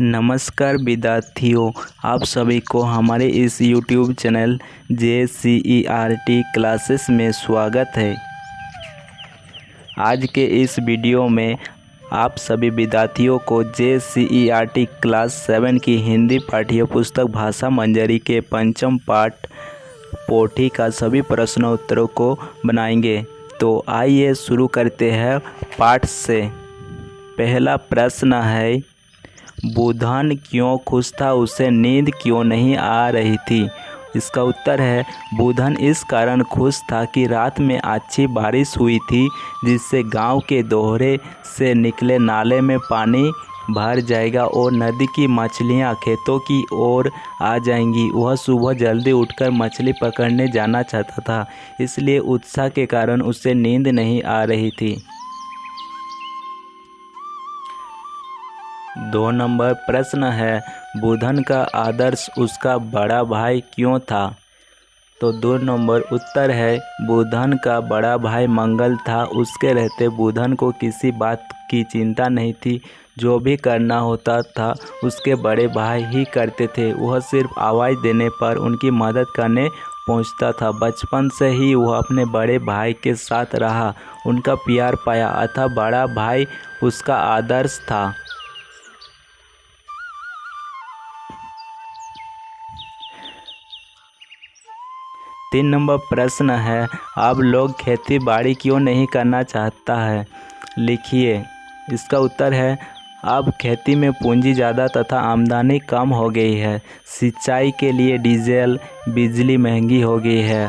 नमस्कार विद्यार्थियों, आप सभी को हमारे इस YouTube चैनल JCERT क्लासेस में स्वागत है। आज के इस वीडियो में आप सभी विद्यार्थियों को JCERT क्लास 7 की हिंदी पाठ्य पुस्तक भाषा मंजरी के पंचम पाठ पोथी का सभी प्रश्नोत्तरों को बनाएंगे। तो आइए शुरू करते हैं पाठ से। पहला प्रश्न है, बुधन क्यों खुश था, उसे नींद क्यों नहीं आ रही थी। इसका उत्तर है, बुधन इस कारण खुश था कि रात में अच्छी बारिश हुई थी, जिससे गांव के दोहरे से निकले नाले में पानी भर जाएगा और नदी की मछलियां खेतों की ओर आ जाएंगी। वह सुबह जल्दी उठकर मछली पकड़ने जाना चाहता था, इसलिए उत्साह के कारण उसे नींद नहीं आ रही थी। 2 नंबर प्रश्न है, बुधन का आदर्श उसका बड़ा भाई क्यों था। तो 2 नंबर उत्तर है, बुधन का बड़ा भाई मंगल था। उसके रहते बुधन को किसी बात की चिंता नहीं थी। जो भी करना होता था उसके बड़े भाई ही करते थे। वह सिर्फ आवाज़ देने पर उनकी मदद करने पहुंचता था। बचपन से ही वह अपने बड़े भाई के साथ रहा, उनका प्यार पाया, अतः बड़ा भाई उसका आदर्श था। 3 नंबर प्रश्न है, अब लोग खेती बाड़ी क्यों नहीं करना चाहता है, लिखिए। इसका उत्तर है, अब खेती में पूंजी ज़्यादा तथा आमदनी कम हो गई है। सिंचाई के लिए डीजल, बिजली महंगी हो गई है।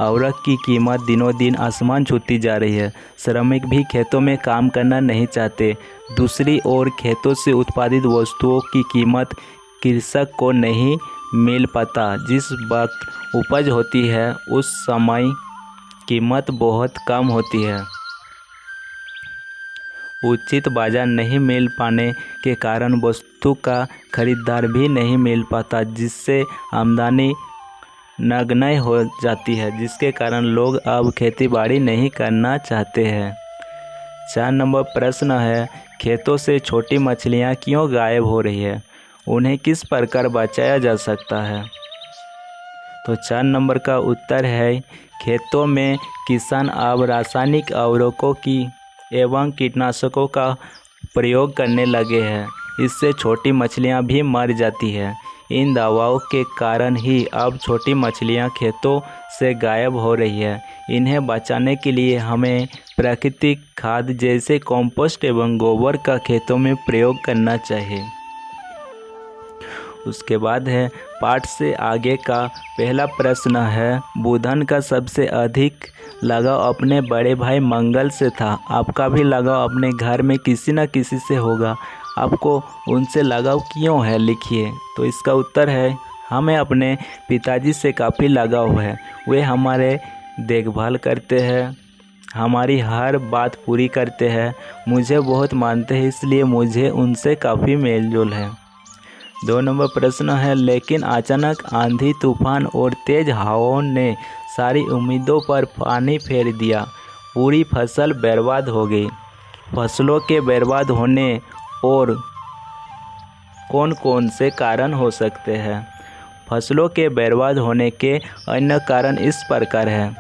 उर्वरक की कीमत दिनों दिन आसमान छूती जा रही है। श्रमिक भी खेतों में काम करना नहीं चाहते। दूसरी ओर खेतों से उत्पादित वस्तुओं की कीमत कृषक को नहीं मिल पाता। जिस वक्त उपज होती है उस समय कीमत बहुत कम होती है। उचित बाजार नहीं मिल पाने के कारण वस्तु का खरीदार भी नहीं मिल पाता, जिससे आमदनी नगण्य हो जाती है, जिसके कारण लोग अब खेतीबाड़ी नहीं करना चाहते हैं। 4 नंबर प्रश्न है, खेतों से छोटी मछलियां क्यों गायब हो रही है, उन्हें किस प्रकार बचाया जा सकता है। तो 4 नंबर का उत्तर है, खेतों में किसान अब रासायनिक उर्वरकों की एवं कीटनाशकों का प्रयोग करने लगे हैं। इससे छोटी मछलियां भी मर जाती हैं। इन दवाओं के कारण ही अब छोटी मछलियां खेतों से गायब हो रही है। इन्हें बचाने के लिए हमें प्राकृतिक खाद जैसे कंपोस्ट एवं गोबर का खेतों में प्रयोग करना चाहिए। उसके बाद है पाठ से आगे का पहला प्रश्न है, बुधन का सबसे अधिक लगाव अपने बड़े भाई मंगल से था। आपका भी लगाव अपने घर में किसी न किसी से होगा। आपको उनसे लगाव क्यों है, लिखिए। तो इसका उत्तर है, हमें अपने पिताजी से काफ़ी लगाव है। वे हमारे देखभाल करते हैं, हमारी हर बात पूरी करते हैं, मुझे बहुत मानते हैं, इसलिए मुझे उनसे काफ़ी मेलजोल है। 2 नंबर प्रश्न है, लेकिन अचानक आंधी तूफान और तेज हवाओं ने सारी उम्मीदों पर पानी फेर दिया। पूरी फसल बर्बाद हो गई। फसलों के बर्बाद होने और कौन कौन से कारण हो सकते हैं। फसलों के बर्बाद होने के अन्य कारण इस प्रकार हैं।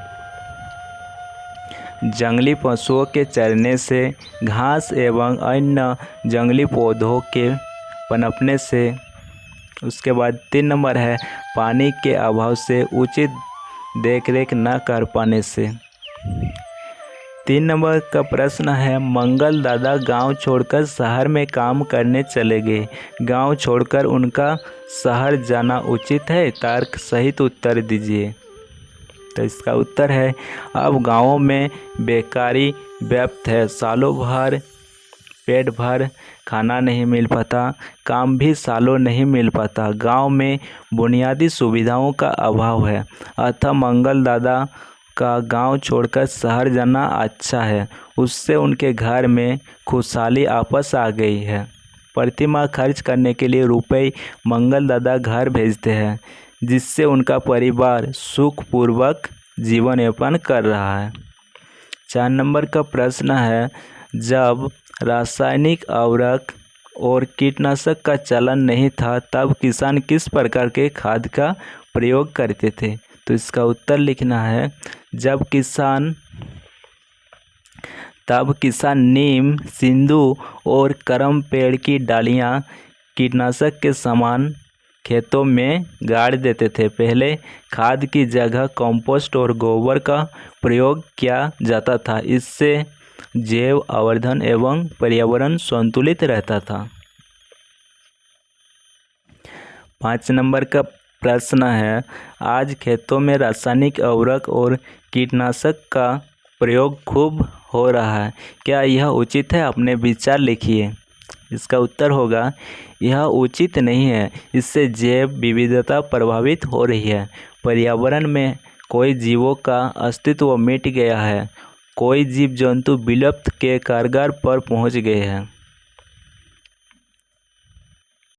जंगली पशुओं के चरने से, घास एवं अन्य जंगली पौधों के पनपने से। उसके बाद 3 नंबर है, पानी के अभाव से, उचित देखरेख न कर पाने से। 3 नंबर का प्रश्न है, मंगल दादा गांव छोड़कर शहर में काम करने चले गए। गांव छोड़कर उनका शहर जाना उचित है, तर्क सहित उत्तर दीजिए। तो इसका उत्तर है, अब गांवों में बेकारी व्याप्त है। सालों भर पेट भर खाना नहीं मिल पाता, काम भी सालों नहीं मिल पाता। गांव में बुनियादी सुविधाओं का अभाव है, अतः मंगल दादा का गांव छोड़कर शहर जाना अच्छा है। उससे उनके घर में खुशहाली आपस आ गई है। प्रतिमाह खर्च करने के लिए रुपए मंगल दादा घर भेजते हैं, जिससे उनका परिवार सुखपूर्वक जीवन यापन कर रहा है। 4 नंबर का प्रश्न है, जब रासायनिक उर्वरक और कीटनाशक का चलन नहीं था तब किसान किस प्रकार के खाद का प्रयोग करते थे? तो इसका उत्तर लिखना है तब किसान नीम, सिंधु और करम पेड़ की डालियाँ कीटनाशक के समान खेतों में गाड़ देते थे। पहले खाद की जगह कंपोस्ट और गोबर का प्रयोग किया जाता था। इससे जैव आवर्धन एवं पर्यावरण संतुलित रहता था। 5 नंबर का प्रश्न है, आज खेतों में रासायनिक उर्वरक और कीटनाशक का प्रयोग खूब हो रहा है, क्या यह उचित है? अपने विचार लिखिए। इसका उत्तर होगा यह उचित नहीं है। इससे जैव विविधता प्रभावित हो रही है। पर्यावरण में कई जीवों का अस्तित्व मिट गया है। कई जीव जंतु विलुप्त के कगार पर पहुंच गए हैं।